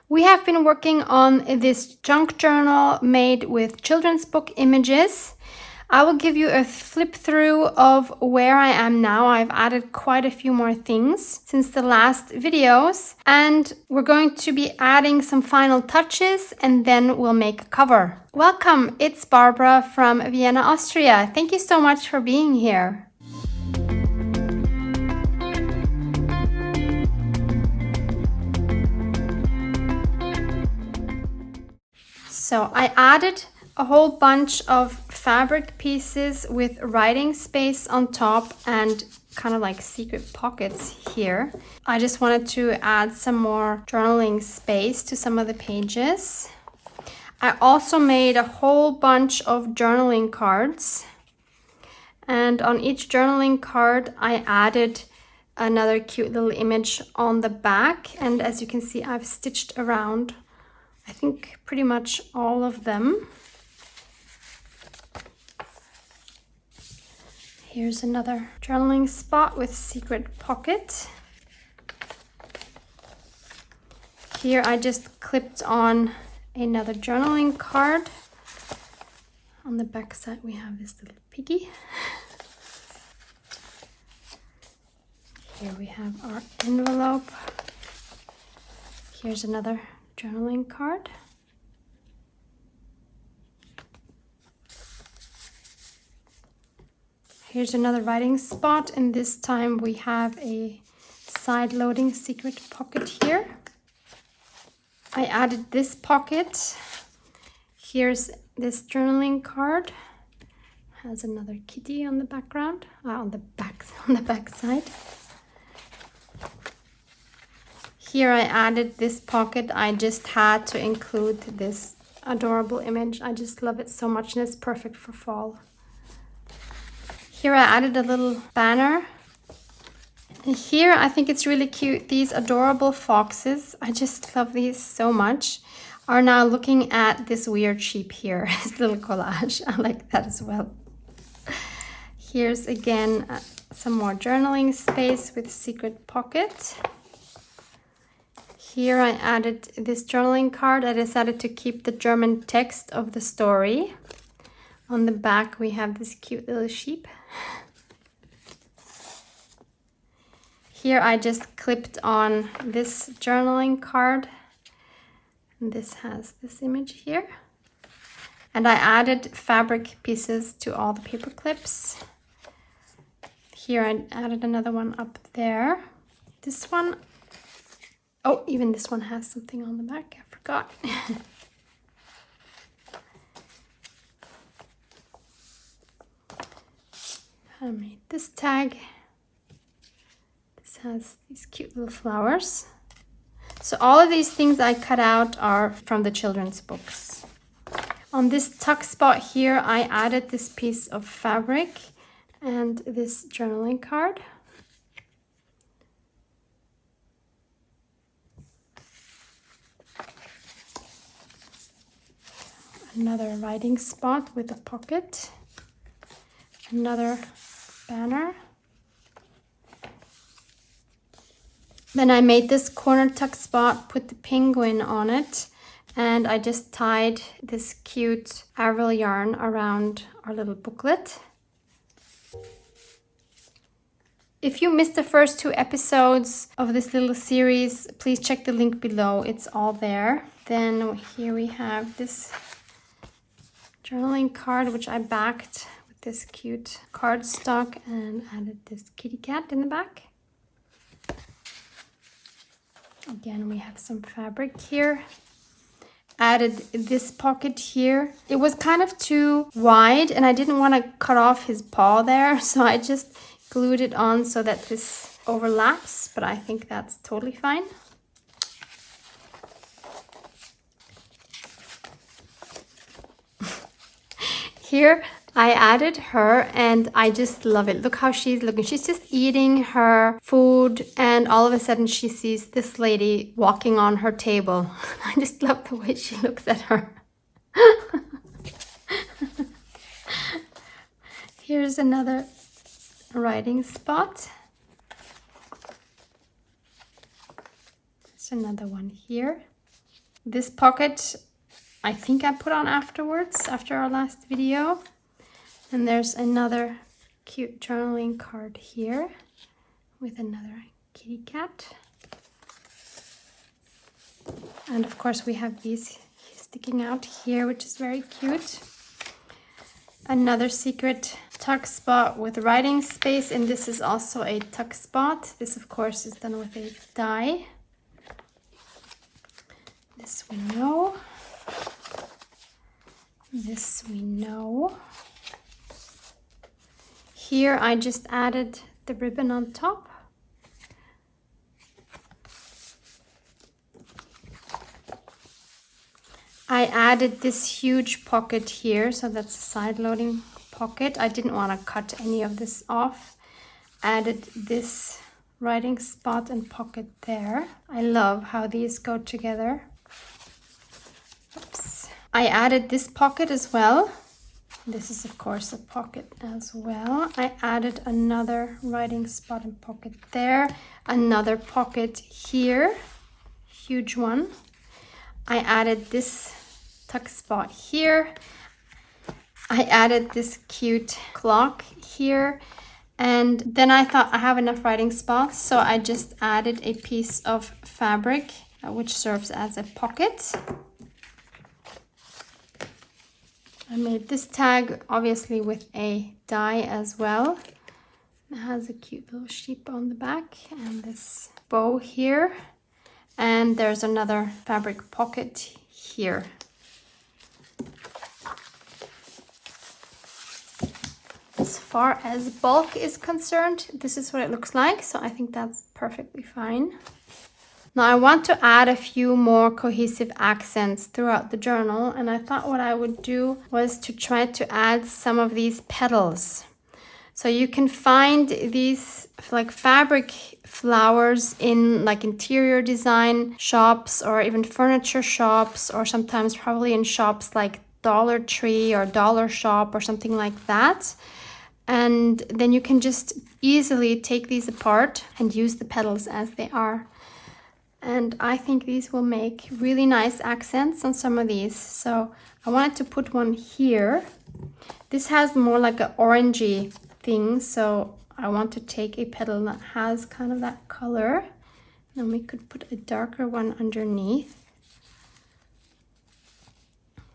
We have been working on this junk journal made with children's book images. I will give you a flip through of where I am now. I've added quite a few more things since the last videos, and we're going to be adding some final touches and then we'll make a cover. Welcome, it's Barbara from Vienna, Austria. Thank you so much for being here. So I added a whole bunch of fabric pieces with writing space on top and kind of like secret pockets here. I just wanted to add some more journaling space to some of the pages. I also made a whole bunch of journaling cards. And on each journaling card, I added another cute little image on the back. And as you can see, I've stitched around I think pretty much all of them. Here's another journaling spot with secret pocket. Here I just clipped on another journaling card. On the back side we have this little piggy. Here we have our envelope. Here's another journaling card. Here's another writing spot, and this time we have a side-loading secret pocket here. I added this pocket. Here's this journaling card. Has another kitty on the background, on the back side. Here I added this pocket. I just had to include this adorable image. I just love it so much and it's perfect for fall. Here I added a little banner. And here I think it's really cute. These adorable foxes, I just love these so much, are now looking at this weird sheep here. This little collage. I like that as well. Here's again some more journaling space with secret pocket. Here I added this journaling card. I decided to keep the German text of the story. On the back we have this cute little sheep. Here I just clipped on this journaling card. And this has this image here. And I added fabric pieces to all the paper clips. Here I added another one up there. This one, oh, even this one has something on the back. I forgot. I made this tag. This has these cute little flowers. So all of these things I cut out are from the children's books. On this tuck spot here, I added this piece of fabric and this journaling card. Another writing spot with a pocket. Another banner. Then I made this corner tuck spot, put the penguin on it, and I just tied this cute Avril yarn around our little booklet. If you missed the first 2 episodes of this little series, please check the link below. It's all there. Then here we have this journaling card, which I backed with this cute cardstock and added this kitty cat in the back. Again, we have some fabric here. Added this pocket here. It was kind of too wide and I didn't want to cut off his paw there, so I just glued it on so that this overlaps, but I think that's totally fine. Here I added her and I just love it. Look how she's looking. She's just eating her food and all of a sudden she sees this lady walking on her table. I just love the way she looks at her. Here's another writing spot. There's another one here. This pocket, I think I put on afterwards, after our last video. And there's another cute journaling card here with another kitty cat. And of course we have these sticking out here, which is very cute. Another secret tuck spot with writing space, and this is also a tuck spot. This of course is done with a die. This we know. This we know. Here I just added the ribbon on top. I added this huge pocket here, so that's a side loading pocket. I didn't want to cut any of this off. Added this writing spot and pocket there. I love how these go together. Oops. I added this pocket as well. This is of course a pocket as well. I added another writing spot and pocket there. Another pocket here, huge one. I added this tuck spot here. I added this cute clock here. And then I thought I have enough writing spots, so I just added a piece of fabric which serves as a pocket. I made this tag obviously with a die as well. It has a cute little sheep on the back and this bow here. And there's another fabric pocket here. As far as bulk is concerned, this is what it looks like. So I think that's perfectly fine. Now I want to add a few more cohesive accents throughout the journal, and I thought what I would do was to try to add some of these petals. So you can find these like fabric flowers in like interior design shops or even furniture shops, or sometimes probably in shops like Dollar Tree or Dollar Shop or something like that. And then you can just easily take these apart and use the petals as they are. And I think these will make really nice accents on some of these. So I wanted to put one here. This has more like an orangey thing, so I want to take a petal that has kind of that color. Then we could put a darker one underneath.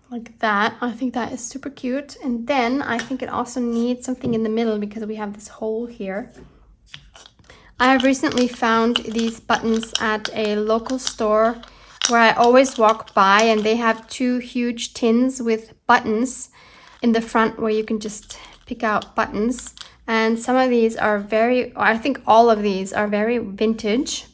Like that. I think that is super cute. And then I think it also needs something in the middle because we have this hole here. I have recently found these buttons at a local store where I always walk by, and they have two huge tins with buttons in the front where you can just pick out buttons. And some of these are I think all of these are very vintage.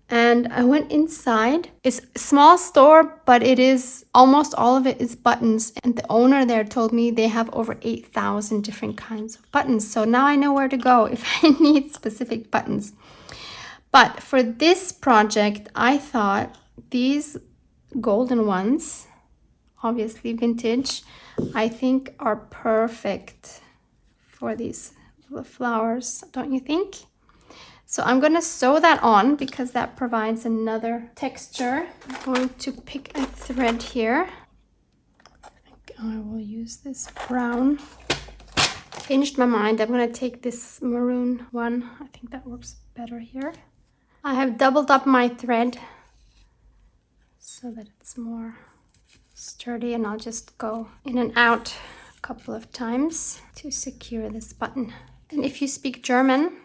And I went inside. It's a small store, but it is almost all of it is buttons. And the owner there told me they have over 8,000 different kinds of buttons. So now I know where to go if I need specific buttons. But for this project, I thought these golden ones, obviously vintage, I think are perfect for these little flowers, don't you think? So I'm going to sew that on because that provides another texture. I'm going to pick a thread here. I think I will use this brown. Changed my mind. I'm going to take this maroon one. I think that works better here. I have doubled up my thread so that it's more sturdy, and I'll just go in and out a couple of times to secure this button. And if you speak German,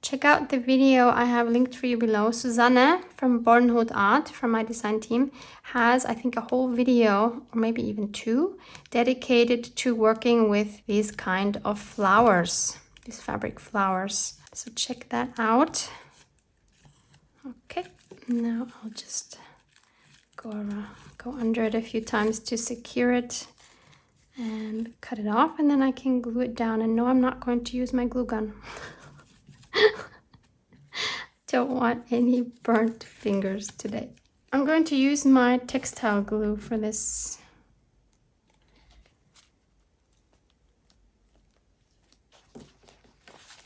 check out the video I have linked for you below. Susanne from Bornhut Art, from my design team, has, I think, a whole video, or maybe even two, dedicated to working with these kind of flowers, these fabric flowers. So check that out. Okay, now I'll just go under it a few times to secure it and cut it off, and then I can glue it down. And no, I'm not going to use my glue gun. Don't want any burnt fingers today. I'm going to use my textile glue for this.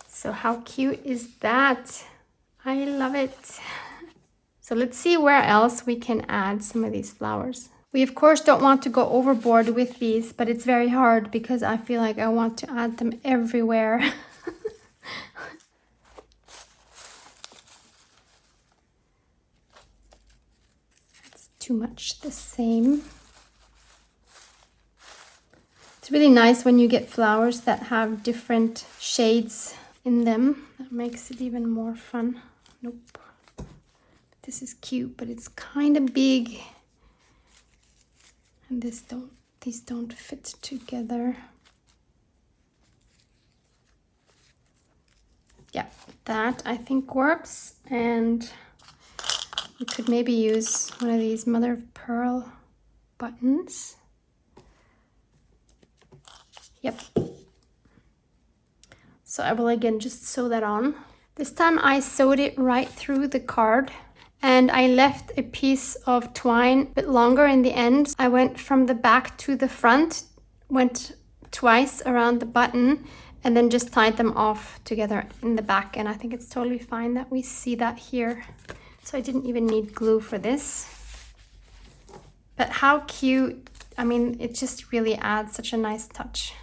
So how cute is that? I love it. So let's see where else we can add some of these flowers. We of course don't want to go overboard with these, but it's very hard because I feel like I want to add them everywhere. It's too much the same. It's really nice when you get flowers that have different shades in them. That makes it even more fun. Nope. This is cute, but it's kind of big. And these don't fit together. Yeah, that I think works. And we could maybe use one of these mother of pearl buttons. Yep. So I will again just sew that on. This time I sewed it right through the card, and I left a piece of twine a bit longer in the end. I went from the back to the front, went twice around the button, and then just tied them off together in the back. And I think it's totally fine that we see that here. So I didn't even need glue for this. But how cute. I mean, it just really adds such a nice touch.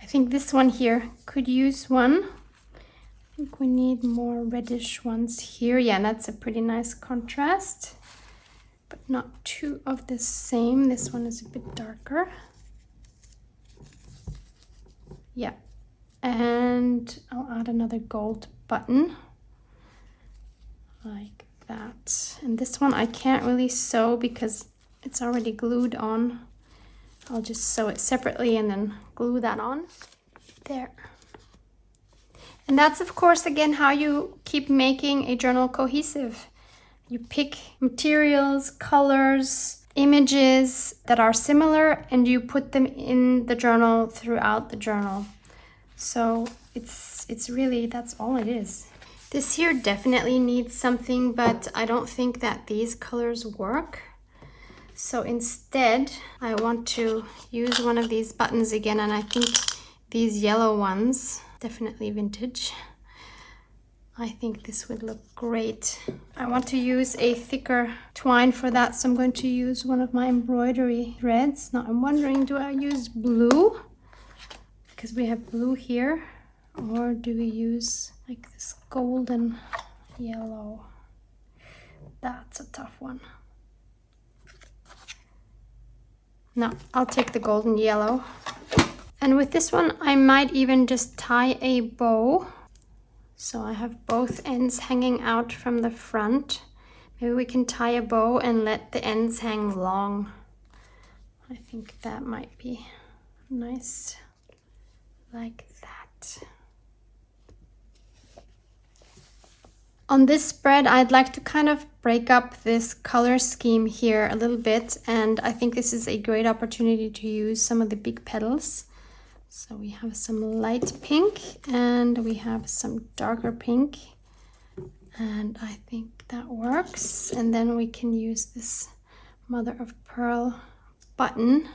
I think this one here could use one. I think we need more reddish ones here. Yeah, that's a pretty nice contrast, but not too of the same. This one is a bit darker. Yeah, and I'll add another gold button like that. And this one I can't really sew because it's already glued on. I'll just sew it separately and then glue that on. There. And that's of course again how you keep making a journal cohesive. You pick materials, colors, images that are similar, and you put them in the journal throughout the journal. So it's really, that's all it is. This here definitely needs something, but I don't think that these colors work. So instead, I want to use one of these buttons again, and I think these yellow ones, definitely vintage. I think this would look great. I want to use a thicker twine for that, so I'm going to use one of my embroidery threads. Now I'm wondering, do I use blue? Because we have blue here, or do we use like this golden yellow? That's a tough one. No, I'll take the golden yellow. And with this one, I might even just tie a bow. So I have both ends hanging out from the front. Maybe we can tie a bow and let the ends hang long. I think that might be nice, like that. On this spread, I'd like to kind of break up this color scheme here a little bit, and I think this is a great opportunity to use some of the big petals. So we have some light pink and we have some darker pink, and I think that works. And then we can use this mother of pearl button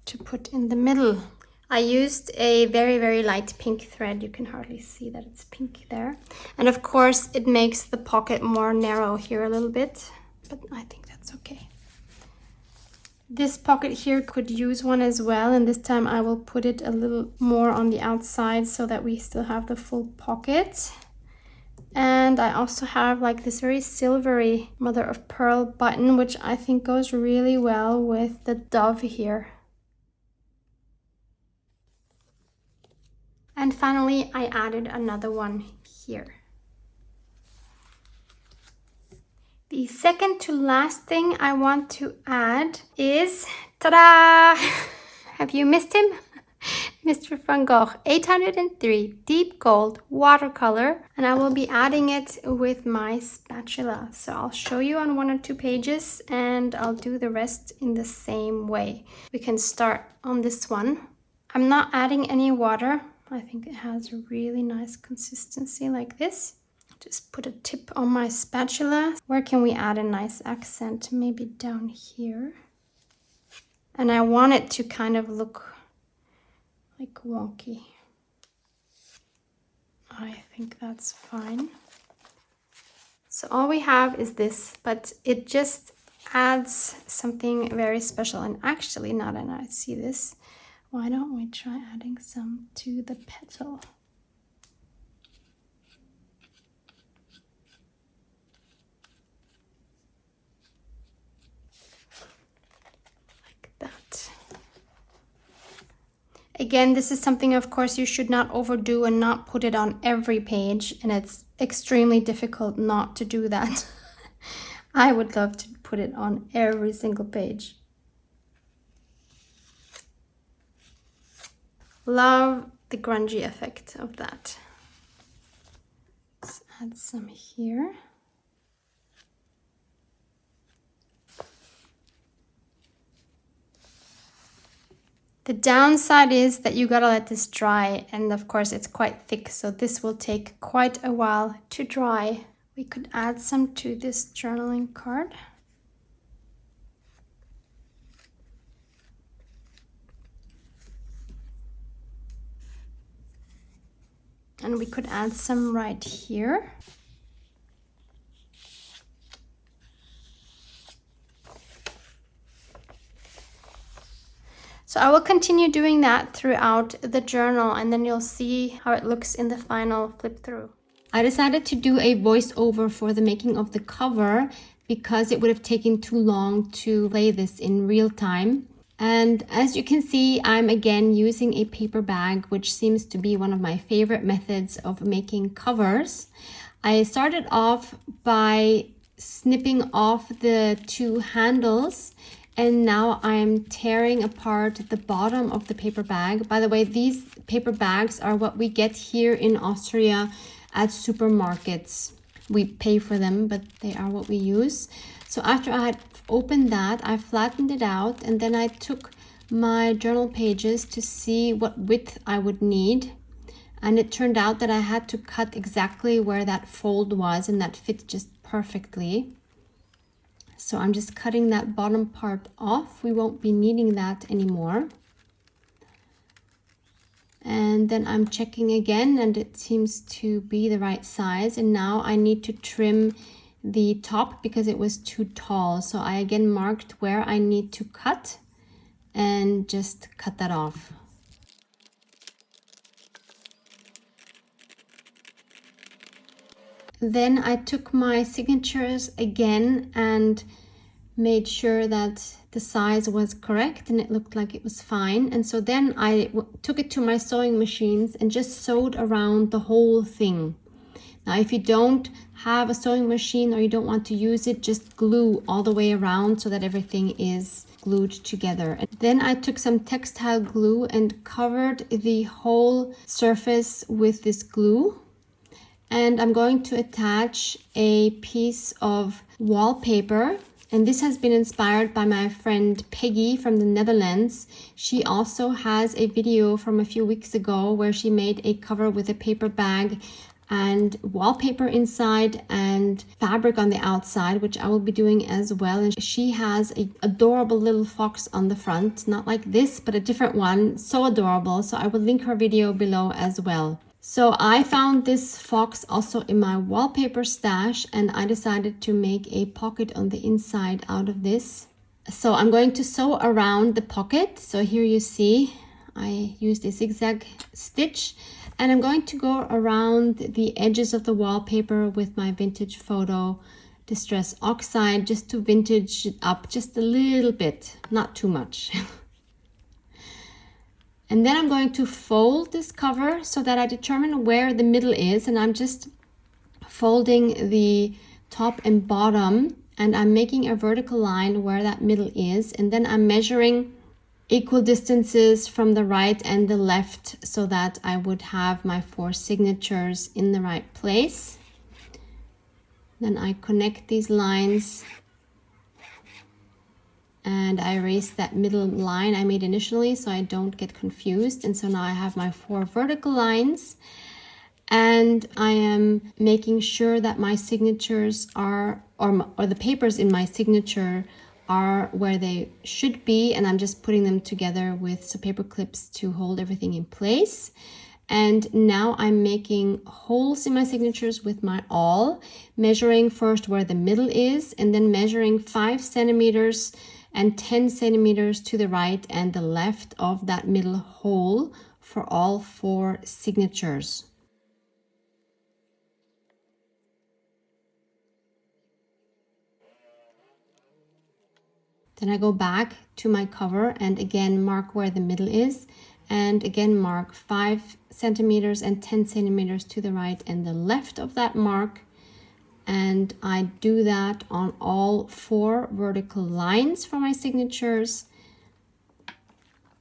to put in the middle. I used a very, very light pink thread. You can hardly see that it's pink there. And of course, it makes the pocket more narrow here a little bit, but I think that's okay. This pocket here could use one as well, and this time I will put it a little more on the outside so that we still have the full pocket. And I also have like this very silvery mother of pearl button, which I think goes really well with the dove here. And finally, I added another one here. The second to last thing I want to add is, ta-da! Have you missed him? Mr. Van Gogh, 803 deep gold watercolor, and I will be adding it with my spatula. So I'll show you on 1 or 2 pages, and I'll do the rest in the same way. We can start on this one. I'm not adding any water. I think it has a really nice consistency like this. Just put a tip on my spatula. Where can we add a nice accent? Maybe down here. And I want it to kind of look like wonky. I think that's fine. So all we have is this, but it just adds something very special. And actually, now that I see this, why don't we try adding some to the petal? Like that. Again, this is something, of course, you should not overdo and not put it on every page. And it's extremely difficult not to do that. I would love to put it on every single page. Love the grungy effect of that. Let's add some here. The downside is that you gotta let this dry, and of course it's quite thick, so this will take quite a while to dry. We could add some to this journaling card. And we could add some right here. So I will continue doing that throughout the journal, and then you'll see how it looks in the final flip through. I decided to do a voiceover for the making of the cover because it would have taken too long to lay this in real time. And as you can see, I'm again using a paper bag, which seems to be one of my favorite methods of making covers. I started off by snipping off the two handles, and now I'm tearing apart the bottom of the paper bag. By the way, these paper bags are what we get here in Austria at supermarkets. We pay for them, but they are what we use. So after I had opened that, I flattened it out, and then I took my journal pages to see what width I would need. And it turned out that I had to cut exactly where that fold was, and that fit just perfectly. So I'm just cutting that bottom part off. We won't be needing that anymore. And then I'm checking again, and it seems to be the right size. And now I need to trim the top because it was too tall. So I again marked where I need to cut and just cut that off. Then I took my signatures again and made sure that the size was correct, and it looked like it was fine. And so then I took it to my sewing machines and just sewed around the whole thing. Now, if you don't have a sewing machine or you don't want to use it, just glue all the way around so that everything is glued together. And then I took some textile glue and covered the whole surface with this glue. And I'm going to attach a piece of wallpaper. And this has been inspired by my friend Peggy from the Netherlands. She also has a video from a few weeks ago where she made a cover with a paper bag and wallpaper inside and fabric on the outside, which I will be doing as well. And she has an adorable little fox on the front, not like this, but a different one. So adorable. So I will link her video below as well. So I found this fox also in my wallpaper stash, and I decided to make a pocket on the inside out of this. So I'm going to sew around the pocket. So here you see I used a zigzag stitch, and I'm going to go around the edges of the wallpaper with my vintage photo distress oxide just to vintage it up just a little bit, not too much. And then I'm going to fold this cover so that I determine where the middle is, and I'm just folding the top and bottom, and I'm making a vertical line where that middle is, and then I'm measuring equal distances from the right and the left so that I would have my 4 signatures in the right place. Then I connect these lines and I erase that middle line I made initially so I don't get confused. And so now I have my 4 vertical lines, and I am making sure that my signatures are, or the papers in my signature are where they should be, and I'm just putting them together with some paper clips to hold everything in place. And now I'm making holes in my signatures with my awl, measuring first where the middle is and then measuring 5 centimeters and 10 centimeters to the right and the left of that middle hole for all 4 signatures. Then I go back to my cover and again mark where the middle is, and again mark 5 centimeters and 10 centimeters to the right and the left of that mark. And I do that on all 4 vertical lines for my signatures.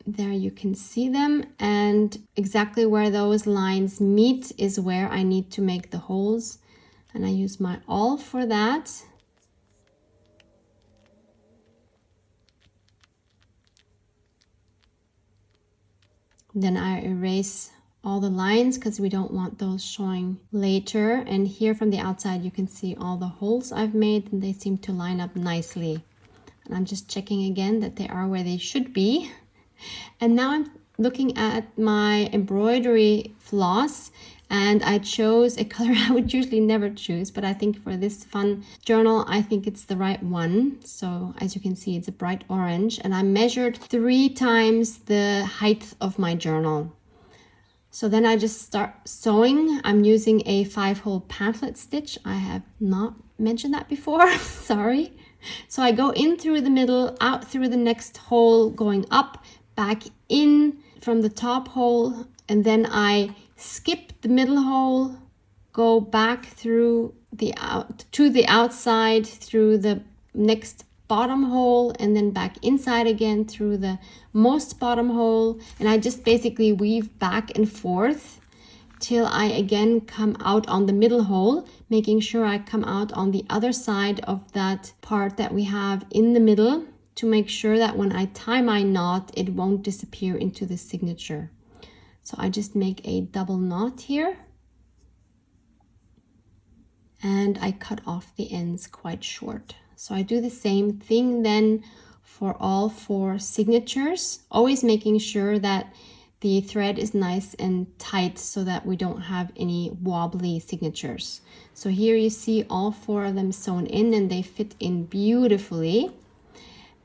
There you can see them, and exactly where those lines meet is where I need to make the holes, and I use my awl for that. Then I erase all the lines because we don't want those showing later. And here from the outside you can see all the holes I've made, and they seem to line up nicely. And I'm just checking again that they are where they should be. And now I'm looking at my embroidery floss, and I chose a color I would usually never choose, but I think for this fun journal I think it's the right one. So as you can see, it's a bright orange, and I measured 3 times the height of my journal. So then I just start sewing. I'm using a 5-hole pamphlet stitch. I have not mentioned that before, sorry. So I go in through the middle, out through the next hole, going up, back in from the top hole, and then I skip the middle hole, go back through the outside through the next bottom hole, and then back inside again through the most bottom hole. And I just basically weave back and forth till I again come out on the middle hole, making sure I come out on the other side of that part that we have in the middle, to make sure that when I tie my knot, it won't disappear into the signature. So I just make a double knot here, and I cut off the ends quite short. So I do the same thing then for all 4 signatures, always making sure that the thread is nice and tight so that we don't have any wobbly signatures. So here you see all 4 of them sewn in, and they fit in beautifully.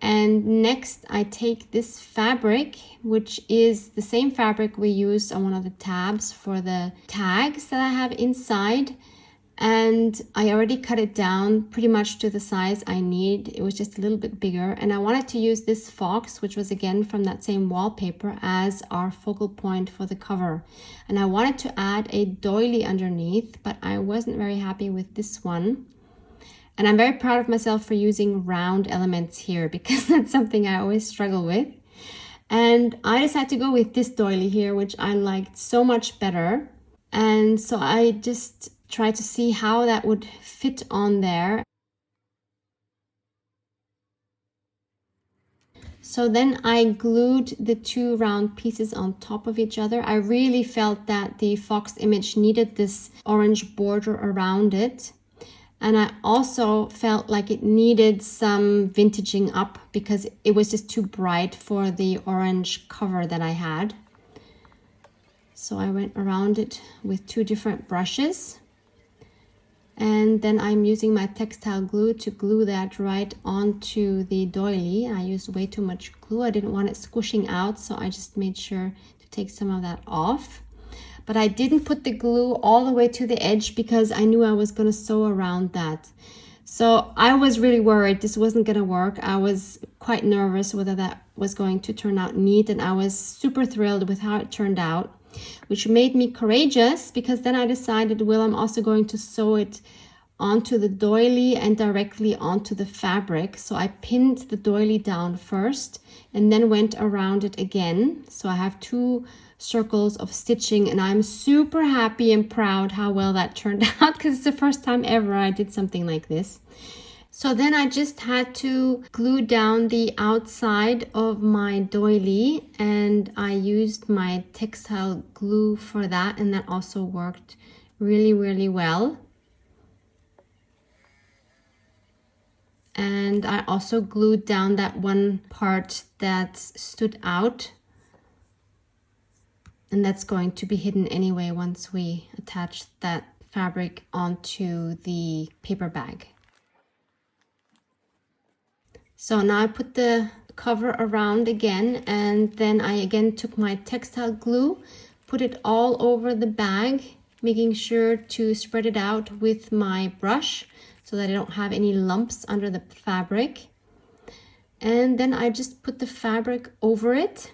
And next I take this fabric, which is the same fabric we used on one of the tabs for the tags that I have inside. And I already cut it down pretty much to the size I need. It was just a little bit bigger. And I wanted to use this fox, which was again from that same wallpaper, as our focal point for the cover. And I wanted to add a doily underneath, but I wasn't very happy with this one. And I'm very proud of myself for using round elements here, because that's something I always struggle with. And I decided to go with this doily here, which I liked so much better. And so I just tried to see how that would fit on there. So then I glued the 2 round pieces on top of each other. I really felt that the fox image needed this orange border around it. And I also felt like it needed some vintaging up because it was just too bright for the orange cover that I had. So I went around it with 2 different brushes. And then I'm using my textile glue to glue that right onto the doily. I used way too much glue. I didn't want it squishing out, so I just made sure to take some of that off. But I didn't put the glue all the way to the edge because I knew I was going to sew around that. So I was really worried this wasn't going to work. I was quite nervous whether that was going to turn out neat, and I was super thrilled with how it turned out, which made me courageous, because then I decided, well, I'm also going to sew it onto the doily and directly onto the fabric. So I pinned the doily down first and then went around it again. So I have 2 circles of stitching, and I'm super happy and proud how well that turned out, because it's the first time ever I did something like this. So then I just had to glue down the outside of my doily, and I used my textile glue for that, and that also worked really, really well. And I also glued down that one part that stood out. And that's going to be hidden anyway once we attach that fabric onto the paper bag. So now I put the cover around again, and then I again took my textile glue, put it all over the bag, making sure to spread it out with my brush so that I don't have any lumps under the fabric. And then I just put the fabric over it.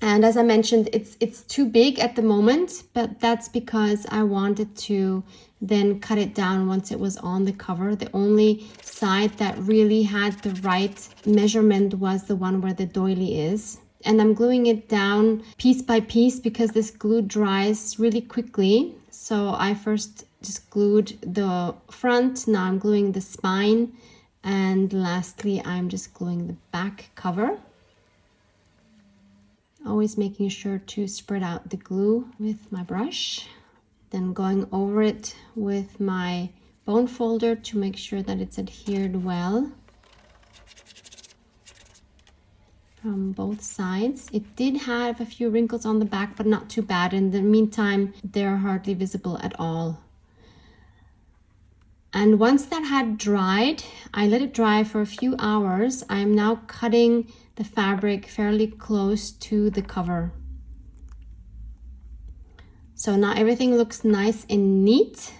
And as I mentioned, it's too big at the moment, but that's because I wanted to then cut it down once it was on the cover. The only side that really had the right measurement was the one where the doily is. And I'm gluing it down piece by piece because this glue dries really quickly. So I first just glued the front, now I'm gluing the spine, and lastly I'm just gluing the back cover. Always making sure to spread out the glue with my brush, then going over it with my bone folder to make sure that it's adhered well from both sides. It did have a few wrinkles on the back, but not too bad. In the meantime, they're hardly visible at all. And once that had dried, I let it dry for a few hours. I'm now cutting the fabric fairly close to the cover. So now everything looks nice and neat.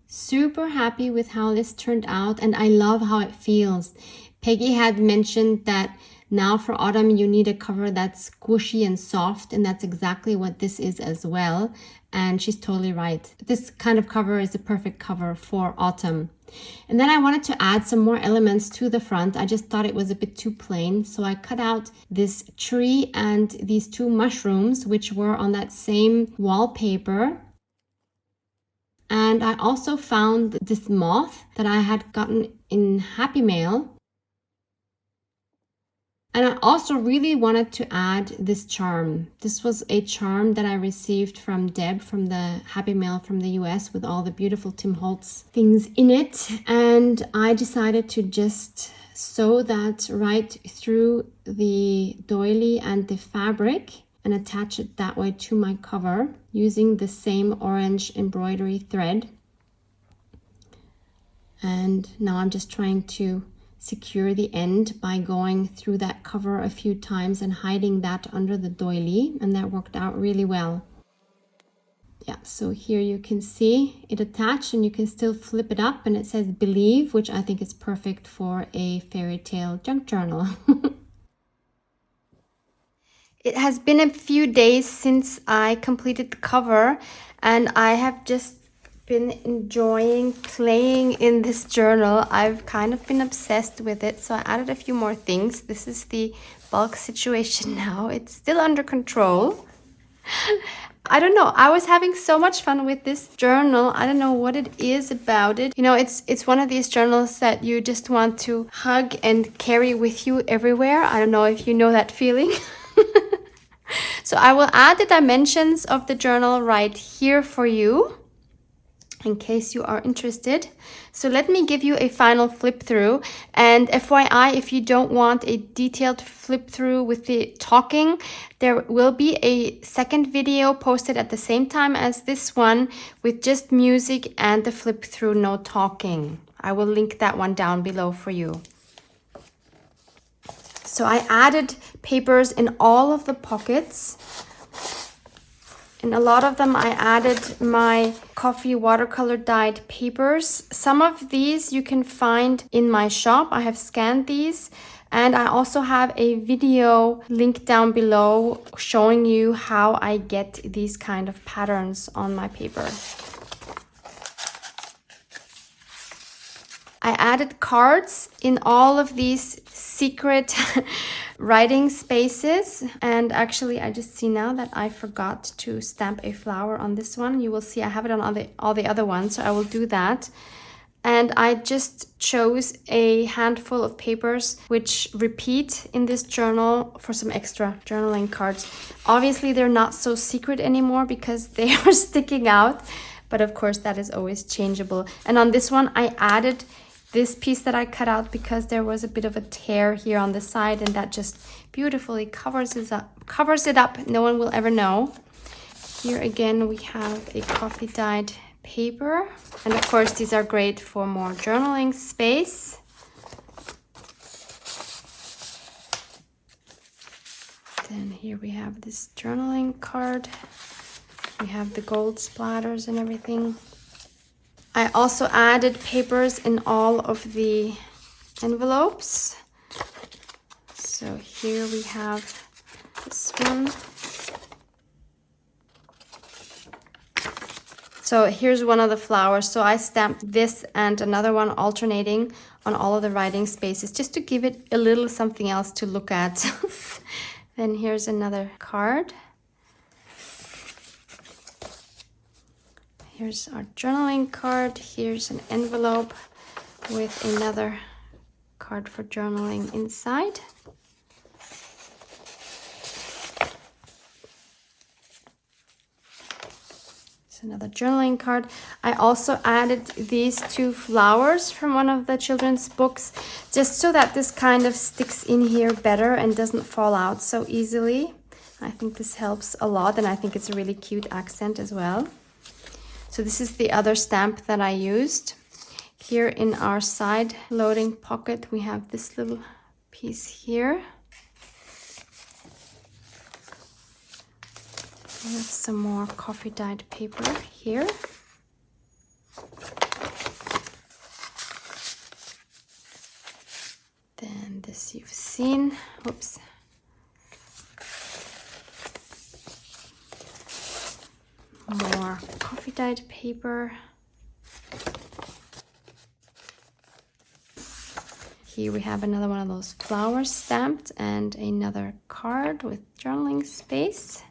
Super happy with how this turned out, and I love how it feels. Peggy had mentioned that now for autumn you need a cover that's squishy and soft, and that's exactly what this is as well. And she's totally right. This kind of cover is a perfect cover for autumn. And then I wanted to add some more elements to the front. I just thought it was a bit too plain. So I cut out this tree and these two mushrooms, which were on that same wallpaper. And I also found this moth that I had gotten in Happy Mail. And I also really wanted to add this charm. This was a charm that I received from Deb from the Happy Mail from the US with all the beautiful Tim Holtz things in it. And I decided to just sew that right through the doily and the fabric and attach it that way to my cover using the same orange embroidery thread. And now I'm just trying to secure the end by going through that cover a few times and hiding that under the doily, and that worked out really well. Yeah, so here you can see it attached, and you can still flip it up and it says believe, which I think is perfect for a fairy tale junk journal. It has been a few days since I completed the cover, and I have just been enjoying playing in this journal. I've kind of been obsessed with it, so I added a few more things. This is the bulk situation now. It's still under control. I don't know, I was having so much fun with this journal. I don't know what it is about it. You know, it's one of these journals that you just want to hug and carry with you everywhere. I don't know if you know that feeling. So I will add the dimensions of the journal right here for you, in case you are interested. So let me give you a final flip through. And FYI, if you don't want a detailed flip through with the talking, there will be a second video posted at the same time as this one with just music and the flip through, no talking. I will link that one down below for you. So I added papers in all of the pockets. In a lot of them, I added my coffee watercolor dyed papers. Some of these you can find in my shop. I have scanned these, and I also have a video link down below showing you how I get these kind of patterns on my paper. I added cards in all of these secret writing spaces, and actually I just see now that I forgot to stamp a flower on this one. You will see I have it on all the other ones, so I will do that. And I just chose a handful of papers which repeat in this journal for some extra journaling cards. Obviously they're not so secret anymore because they are sticking out, but of course that is always changeable. And on this one I added this piece that I cut out because there was a bit of a tear here on the side, and that just beautifully covers it up. No one will ever know. Here again we have a coffee dyed paper, and of course these are great for more journaling space. Then here we have this journaling card. We have the gold splatters and everything. I also added papers in all of the envelopes. So here we have this one. So here's one of the flowers. So I stamped this and another one alternating on all of the writing spaces just to give it a little something else to look at. Then here's another card. Here's our journaling card. Here's an envelope with another card for journaling inside. It's another journaling card. I also added these two flowers from one of the children's books, just so that this kind of sticks in here better and doesn't fall out so easily. I think this helps a lot, and I think it's a really cute accent as well. So this is the other stamp that I used. Here in our side loading pocket, we have this little piece here. We have some more coffee dyed paper here. Then this you've seen. Whoops. More coffee dyed paper. Here we have another one of those flowers stamped and another card with journaling space.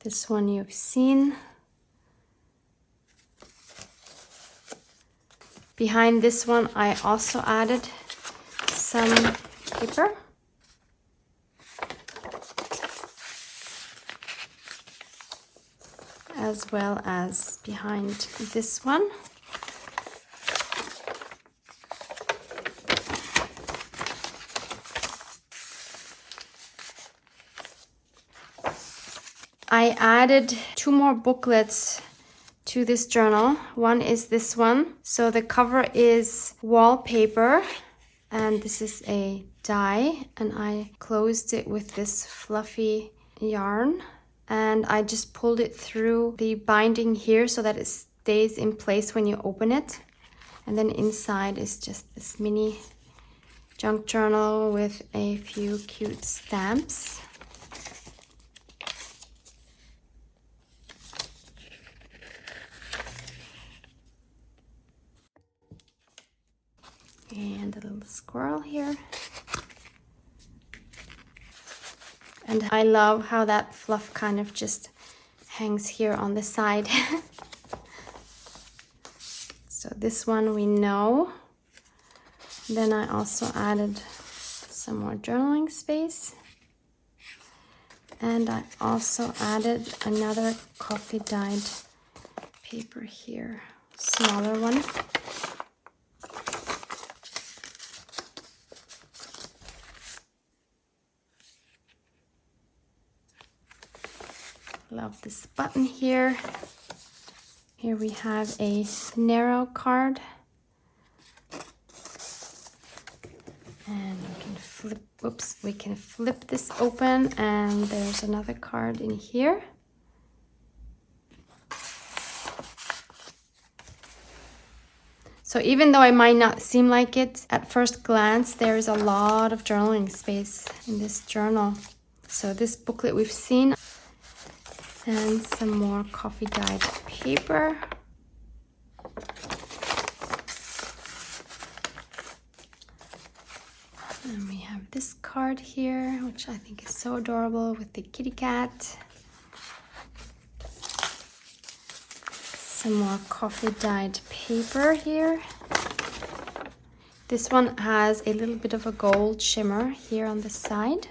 This one you've seen. Behind this one I also added some paper. As well as behind this one. I added two more booklets to this journal. One is this one. So the cover is wallpaper, and this is a die, and I closed it with this fluffy yarn. And I just pulled it through the binding here so that it stays in place when you open it. And then inside is just this mini junk journal with a few cute stamps. And a little squirrel here. And I love how that fluff kind of just hangs here on the side. So this one we know. Then I also added some more journaling space. And I also added another coffee dyed paper here, smaller one. Love this button here. Here we have a narrow card. And we can flip this open, and there's another card in here. So even though it might not seem like it at first glance, there is a lot of journaling space in this journal. So this booklet we've seen. And some more coffee dyed paper. And we have this card here, which I think is so adorable with the kitty cat. Some more coffee dyed paper here. This one has a little bit of a gold shimmer here on the side.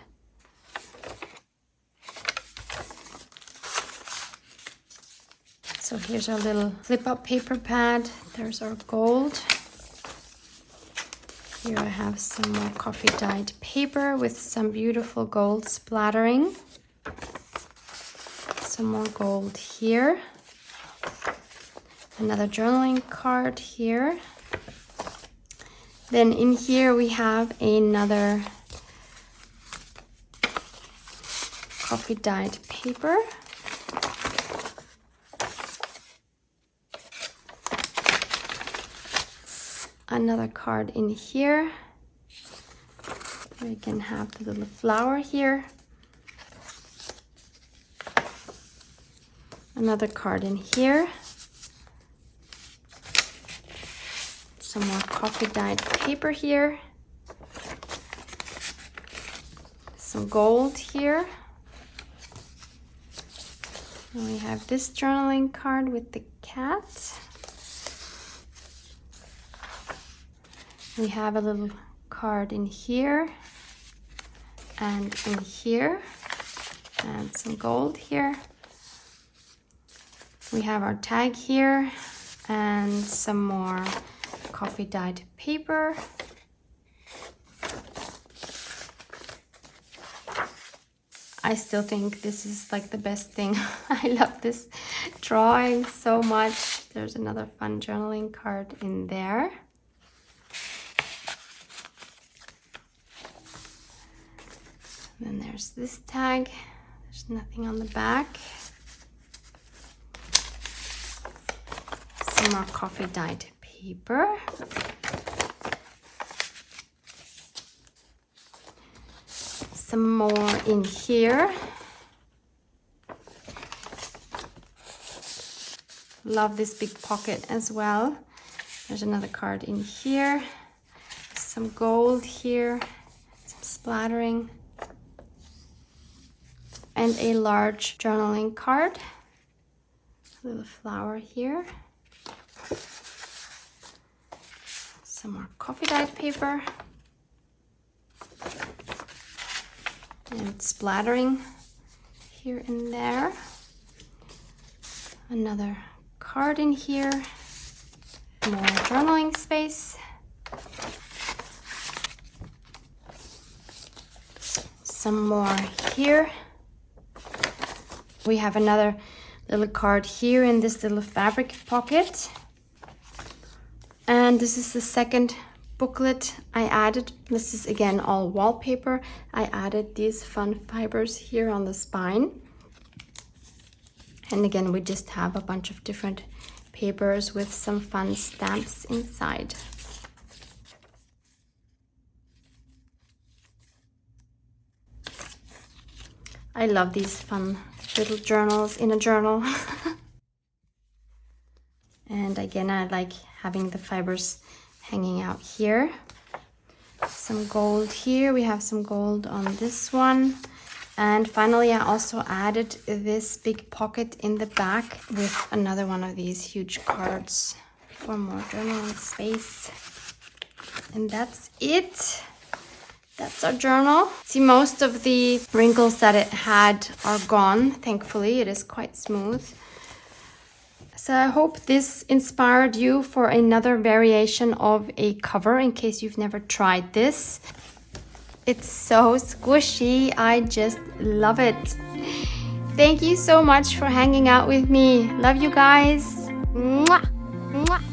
So here's our little flip-up paper pad. There's our gold. Here I have some more coffee dyed paper with some beautiful gold splattering. Some more gold here. Another journaling card here. Then in here we have another coffee dyed paper. Another card in here. We can have the little flower here. Another card in here. Some more coffee dyed paper here. Some gold here. And we have this journaling card with the cat. We have a little card in here and in here, and some gold here. We have our tag here and some more coffee dyed paper. I still think this is like the best thing. I love this drawing so much. There's another fun journaling card in there. Then there's this tag. There's nothing on the back. Some more coffee dyed paper. Some more in here. Love this big pocket as well. There's another card in here. Some gold here. Some splattering. And a large journaling card. A little flower here. Some more coffee dyed paper. And splattering here and there. Another card in here. More journaling space. Some more here. We have another little card here in this little fabric pocket. And this is the second booklet I added. This is again all wallpaper. I added these fun fibers here on the spine. And again, we just have a bunch of different papers with some fun stamps inside. I love these fun little journals in a journal. And again, I like having the fibers hanging out here. Some gold here. We have some gold on this one. And finally, I also added this big pocket in the back with another one of these huge cards for more journaling space. And that's it. That's our journal. See, most of the wrinkles that it had are gone. Thankfully, it is quite smooth. So I hope this inspired you for another variation of a cover in case you've never tried this. It's so squishy. I just love it. Thank you so much for hanging out with me. Love you guys. Mwah! Mwah!